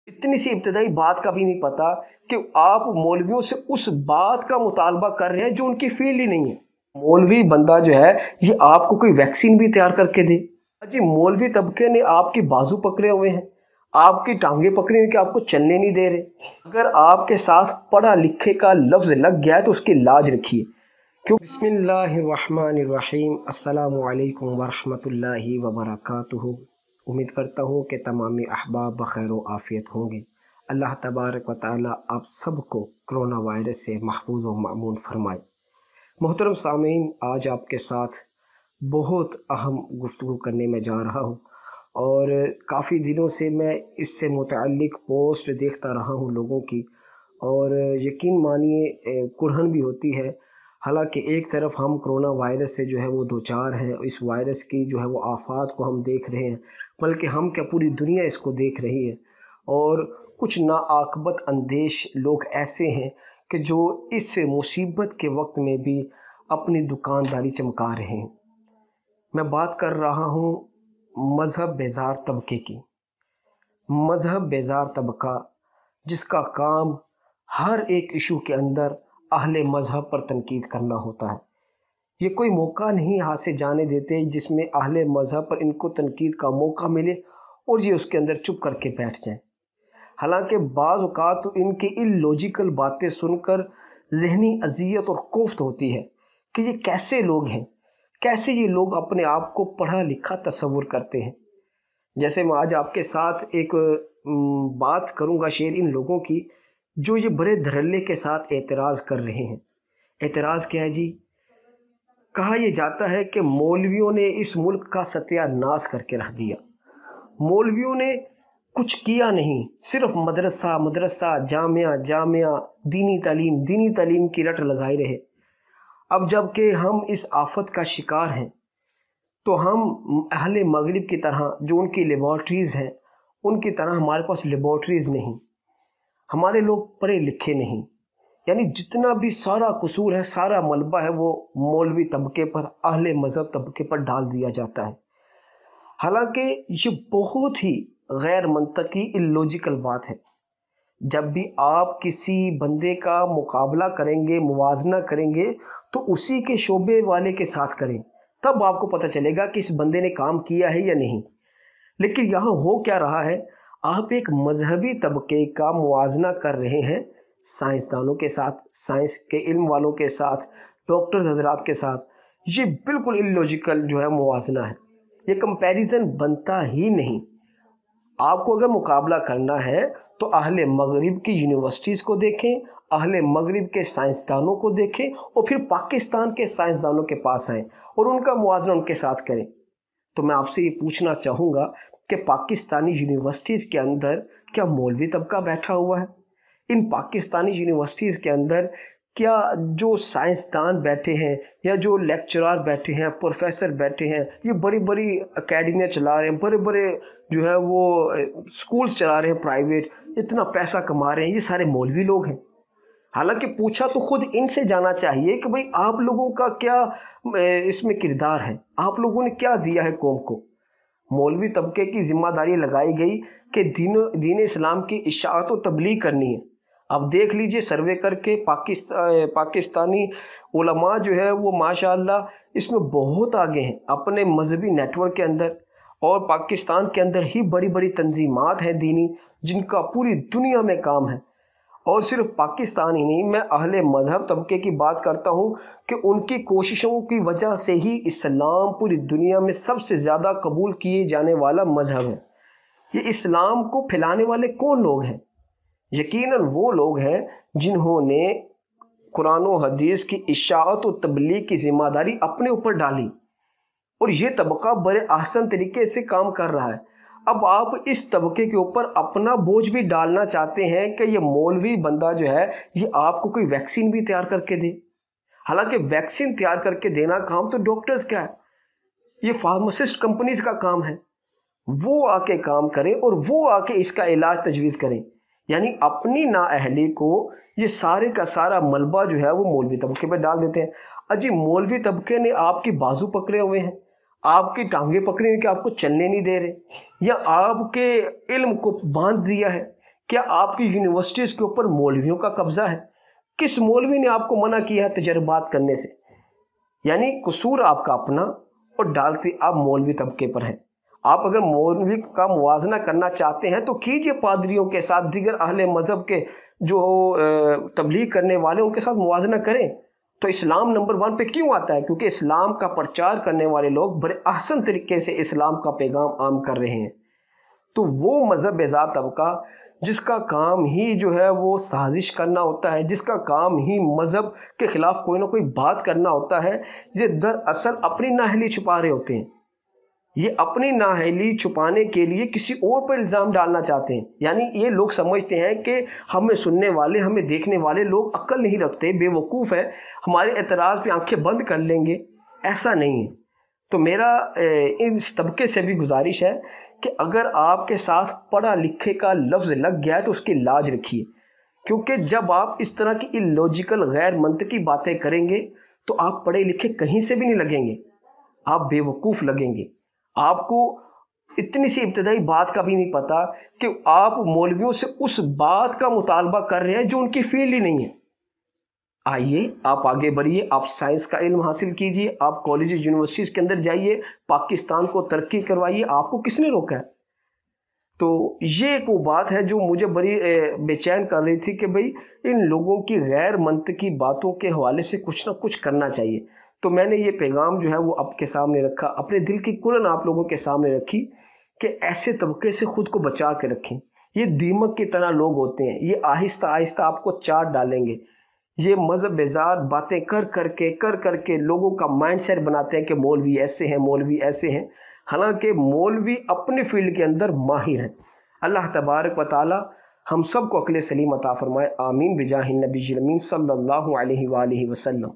इतनी सी इब्तदाई बात का भी नहीं पता कि आप मौलवियों से उस बात का मुतालबा कर रहे हैं जो उनकी फील्ड ही नहीं है। मौलवी बंदा जो है ये आपको कोई वैक्सीन भी तैयार करके दे। जी मौलवी तबके ने आपकी बाजू पकड़े हुए हैं, आपकी टांगे पकड़ी हुई कि आपको चलने नहीं दे रहे। अगर आपके साथ पढ़ा लिखे का लफ्ज़ लग गया है तो उसकी लाज रखिए। क्यों? बिस्मिल्लाहिर्रहमानिर्रहीम। अस्सलामु अलैकुम वरहमतुल्लाहि वबरकातुहू। उम्मीद करता हूँ कि तमामी अहबाब बखैर व आफ़ियत होंगे। अल्लाह तबारक व तआला आप सबको कोरोना वायरस से महफूज व मामून फरमाए। मोहतरम सामीन, आज आपके साथ बहुत अहम गुफ्तगू करने में जा रहा हूँ और काफ़ी दिनों से मैं इससे मुतअल्लिक़ पोस्ट देखता रहा हूँ लोगों की, और यकीन मानिए कुरहन भी होती है। हालांकि एक तरफ हम कोरोना वायरस से जो है वो दो चार हैं, इस वायरस की जो है वो आफात को हम देख रहे हैं, बल्कि हम क्या पूरी दुनिया इसको देख रही है। और कुछ नाआक़बत अंदेश लोग ऐसे हैं कि जो इस मुसीबत के वक्त में भी अपनी दुकानदारी चमका रहे हैं। मैं बात कर रहा हूँ मज़हब बेज़ार तबके की। मज़हब बेज़ार तबका जिसका काम हर एक इशू के अंदर अहले मज़हब पर तनकीद करना होता है। ये कोई मौका नहीं हाथ से जाने देते जिसमें अहले मज़हब पर इनको तनकीद का मौका मिले और ये उसके अंदर चुप करके बैठ जाएं। हालांकि बाज़ औक़ात तो इनकी इल्लॉजिकल बातें सुनकर ज़हनी अज़ियत और कोफ्त होती है कि ये कैसे लोग हैं, कैसे ये लोग अपने आप को पढ़ा लिखा तसव्वुर करते हैं। जैसे मैं आज आपके साथ एक बात करूँगा शेर इन लोगों की जो ये बड़े धड़ल्ले के साथ एतराज़ कर रहे हैं। एतराज़ क्या है जी? कहा यह जाता है कि मौलवियों ने इस मुल्क का सत्यानाश करके रख दिया। मौलवियों ने कुछ किया नहीं, सिर्फ मदरसा मदरसा, जामिया जामिया, दीनी तालीम की रट लगाए रहे। अब जबकि हम इस आफत का शिकार हैं तो हम अहले मगरिब की तरह जो उनकी लेबॉर्ट्रीज़ हैं उनकी तरह हमारे पास लेबॉर्ट्रीज़ नहीं, हमारे लोग पढ़े लिखे नहीं। यानी जितना भी सारा कसूर है, सारा मलबा है वो मौलवी तबके पर, अहले मज़हब तबके पर डाल दिया जाता है। हालांकि ये बहुत ही गैर मंतकी इल्लॉजिकल बात है। जब भी आप किसी बंदे का मुकाबला करेंगे, मुवाजना करेंगे, तो उसी के शोबे वाले के साथ करें, तब आपको पता चलेगा कि इस बंदे ने काम किया है या नहीं। लेकिन यहाँ हो क्या रहा है, आप एक मजहबी तबके का मुवाजना कर रहे हैं साइंसदानों के साथ, साइंस के इल्म वालों के साथ, डॉक्टर्स हजरात के साथ। ये बिल्कुल इल्लॉजिकल जो है मुवाजना है, ये कंपैरिजन बनता ही नहीं। आपको अगर मुकाबला करना है तो अहले मगरिब की यूनिवर्सिटीज़ को देखें, अहले मगरिब के साइंसदानों को देखें और फिर पाकिस्तान के साइंसदानों के पास आएँ और उनका मुवाजना उनके साथ करें। तो मैं आपसे ये पूछना चाहूँगा कि पाकिस्तानी यूनिवर्सिटीज़ के अंदर क्या मौलवी तबका बैठा हुआ है? इन पाकिस्तानी यूनिवर्सिटीज़ के अंदर क्या जो साइंसदान बैठे हैं या जो लेक्चरर बैठे हैं, प्रोफेसर बैठे हैं, ये बड़ी बड़ी अकेडमियाँ चला रहे हैं, बड़े बड़े जो है वो स्कूल्स चला रहे हैं प्राइवेट, इतना पैसा कमा रहे हैं, ये सारे मौलवी लोग हैं? हालांकि पूछा तो खुद इनसे जाना चाहिए कि भाई आप लोगों का क्या इसमें किरदार है, आप लोगों ने क्या दिया है कौम को। मौलवी तबके की जिम्मेदारी लगाई गई कि दीन इस्लाम की इशाअत और तबलीग करनी है। अब देख लीजिए सर्वे करके पाकिस्तानी उलमा जो है वो माशाअल्लाह इसमें बहुत आगे हैं अपने मजहबी नेटवर्क के अंदर, और पाकिस्तान के अंदर ही बड़ी बड़ी तंजीमात हैं दीनी जिनका पूरी दुनिया में काम है। और सिर्फ पाकिस्तान ही नहीं, मैं अहले मज़हब तबके की बात करता हूँ कि उनकी कोशिशों की वजह से ही इस्लाम पूरी दुनिया में सबसे ज़्यादा कबूल किए जाने वाला मज़हब है। ये इस्लाम को फैलाने वाले कौन लोग हैं? यकीनन वो लोग हैं जिन्होंने कुरान और हदीस की इशाअत और तबलीग की ज़िम्मेदारी अपने ऊपर डाली, और ये तबका बड़े आसान तरीके से काम कर रहा है। अब आप इस तबके के ऊपर अपना बोझ भी डालना चाहते हैं कि ये मौलवी बंदा जो है ये आपको कोई वैक्सीन भी तैयार करके दे। हालांकि वैक्सीन तैयार करके देना काम तो डॉक्टर्स का है, ये फार्मासिस्ट कंपनीज का काम है। वो आके काम करें और वो आके इसका इलाज तजवीज़ करें। यानी अपनी नाअहली को ये सारे का सारा मलबा जो है वो मौलवी तबके पर डाल देते हैं। अजी मौलवी तबके ने आपकी बाजू पकड़े हुए हैं, आपकी टांगे पकड़ी हुई कि आपको चलने नहीं दे रहे, या आपके इल्म को बांध दिया है क्या आपकी यूनिवर्सिटीज़ के ऊपर मौलवियों का कब्ज़ा है? किस मौलवी ने आपको मना किया है तजर्बात करने से? यानी कसूर आपका अपना और डालते आप मौलवी तबके पर हैं। आप अगर मौलवी का मुवाजना करना चाहते हैं तो कीजिए, पादरियों के साथ, दीगर अहले मज़हब के जो तबलीग करने वाले उनके साथ मुवाजना करें। तो इस्लाम नंबर 1 पे क्यों आता है? क्योंकि इस्लाम का प्रचार करने वाले लोग बड़े अहसन तरीके से इस्लाम का पैगाम आम कर रहे हैं। तो वो मज़हब बेज़ात तबका जिसका काम ही जो है वो साजिश करना होता है, जिसका काम ही मज़हब के ख़िलाफ़ कोई ना कोई बात करना होता है, ये दरअसल अपनी नाअहली छुपा रहे होते हैं। ये अपनी नाअहली छुपाने के लिए किसी और पर इल्ज़ाम डालना चाहते हैं। यानी ये लोग समझते हैं कि हमें सुनने वाले, हमें देखने वाले लोग अक्ल नहीं रखते, बेवकूफ़ हैं, हमारे एतराज़ पे आंखें बंद कर लेंगे। ऐसा नहीं है। तो मेरा इस तबके से भी गुजारिश है कि अगर आपके साथ पढ़ा लिखे का लफ्ज़ लग गया है तो उसकी लाज रखिए, क्योंकि जब आप इस तरह की इलॉजिकल गैर मंतकी बातें करेंगे तो आप पढ़े लिखे कहीं से भी नहीं लगेंगे, आप बेवकूफ़ लगेंगे। आपको इतनी सी इब्तदाई बात का भी नहीं पता कि आप मौलवियों से उस बात का मुतालबा कर रहे हैं जो उनकी फील्ड ही नहीं है। आइए, आप आगे बढ़िए, आप साइंस का इल्म हासिल कीजिए, आप कॉलेज यूनिवर्सिटीज़ के अंदर जाइए, पाकिस्तान को तरक्की करवाइए। आपको किसने रोका है? तो ये एक वो बात है जो मुझे बड़ी बेचैन कर रही थी कि भाई इन लोगों की गैर मंतकी बातों के हवाले से कुछ ना कुछ करना चाहिए। तो मैंने ये पैगाम जो है वो आपके सामने रखा, अपने दिल की कुलन आप लोगों के सामने रखी कि ऐसे तबके से ख़ुद को बचा के रखें। ये दीमक की तरह लोग होते हैं, ये आहिस्ता आहिस्ता आपको चाट डालेंगे। ये मज़हब बेज़ात बातें कर करके लोगों का माइंड सेट बनाते हैं कि मौलवी ऐसे हैं, मौलवी ऐसे हैं। हालांकि मौलवी अपने फील्ड के अंदर माहिर हैं। अल्लाह तबारक व तआला हम सब को अक्ल सलीम अता फरमाए। आमीन बिजाहिन नबी सल्लल्लाहु अलैहि वसल्लम।